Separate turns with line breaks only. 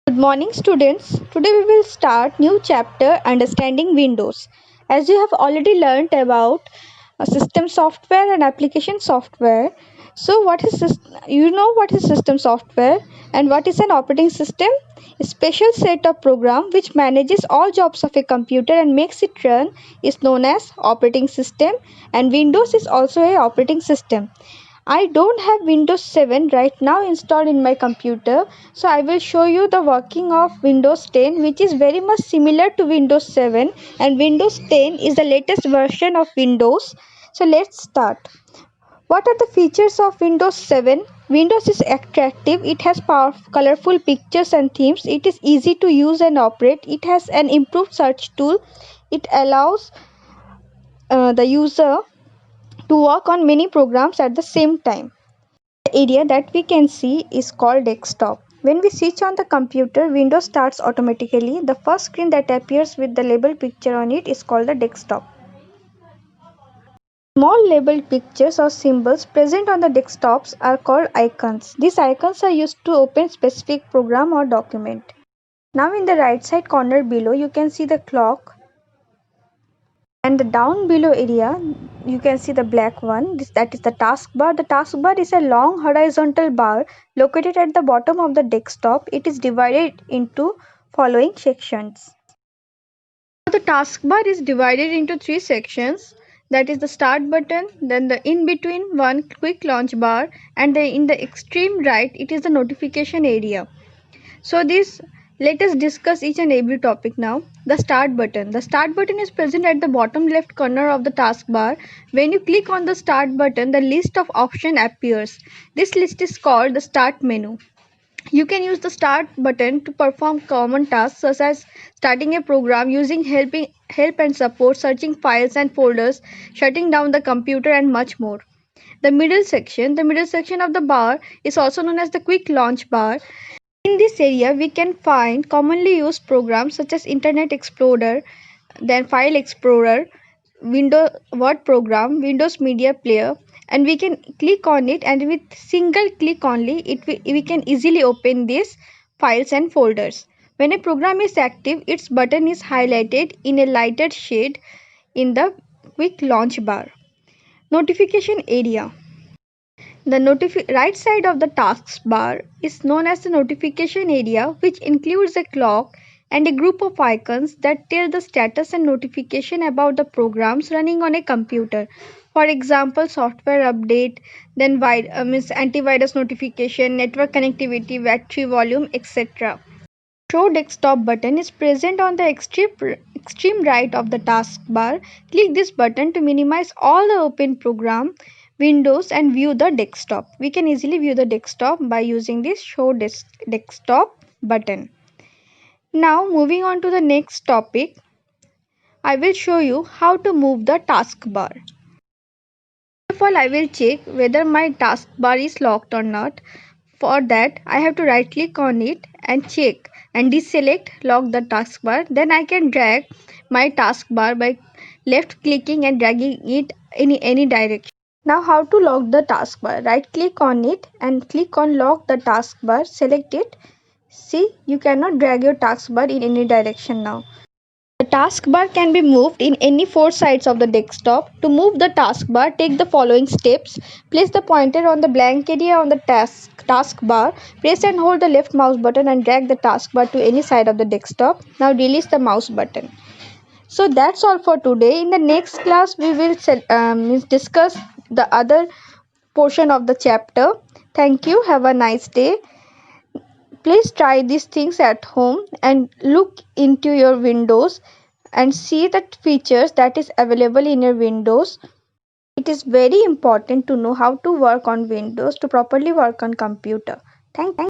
Good morning students. Today we will start new chapter understanding Windows. As you have already learned about system software and application software. So what is system software and what is an operating system? A special set of program which manages all jobs of a computer and makes it run is known as operating system, and Windows is also a operating system. I don't have Windows 7 right now installed in my computer, so I will show you the working of Windows 10, which is very much similar to Windows 7, and Windows 10 is the latest version of Windows. So let's start. What are the features of Windows 7? Windows is attractive, it has powerful, colorful pictures and themes, it is easy to use and operate, it has an improved search tool, it allows the user to work on many programs at the same time. The area that we can see is called desktop. When we switch on the computer, Windows starts automatically. The first screen that appears with the label picture on it is called the desktop. Small labeled pictures or symbols present on the desktops are called icons. These icons are used to open specific program or document. Now in the right side corner below, you can see the clock, and the down below area you can see the black one. That is the taskbar. The taskbar is a long horizontal bar located at the bottom of the desktop. It is divided into following sections. The taskbar is divided into three sections, that is the start button, then the in between one quick launch bar, and in the extreme right it is the notification area. So let us discuss each and every topic now. The start button. The start button is present at the bottom left corner of the taskbar. When you click on the start button, the list of options appears. This list is called the start menu. You can use the start button to perform common tasks such as starting a program, using help and support, searching files and folders, shutting down the computer, and much more. The middle section. The middle section of the bar is also known as the quick launch bar. In this area, we can find commonly used programs such as Internet Explorer, then File Explorer, Windows Word program, Windows Media Player, and we can click on it, and with single click only we can easily open these files and folders. When a program is active, its button is highlighted in a lighted shade in the quick launch bar. Notification area. The right side of the taskbar is known as the notification area, which includes a clock and a group of icons that tell the status and notification about the programs running on a computer. For example, software update, then antivirus notification, network connectivity, battery volume, etc. Show desktop button is present on the extreme right of the taskbar. Click this button to minimize all the open program windows and view the desktop. We can easily view the desktop by using this show desktop button. Now moving on to the next topic, I will show you how to move the taskbar. First of all, I will check whether my taskbar is locked or not. For that, I have to right click on it and check and deselect lock the taskbar. Then I can drag my taskbar by left clicking and dragging it in any direction. Now how to lock the taskbar? Right click on it and click on lock the taskbar. Select it. See, you cannot drag your taskbar in any direction now. The taskbar can be moved in any four sides of the desktop. To move the taskbar, take the following steps. Place the pointer on the blank area on the taskbar. Press and hold the left mouse button and drag the taskbar to any side of the desktop. Now release the mouse button. So that's all for today. In the next class, we will discuss the other portion of the chapter. Thank you. Have a nice day. Please try these things at home and look into your Windows and see the features that is available in your Windows. It is very important to know how to work on Windows to properly work on computer. Thank you.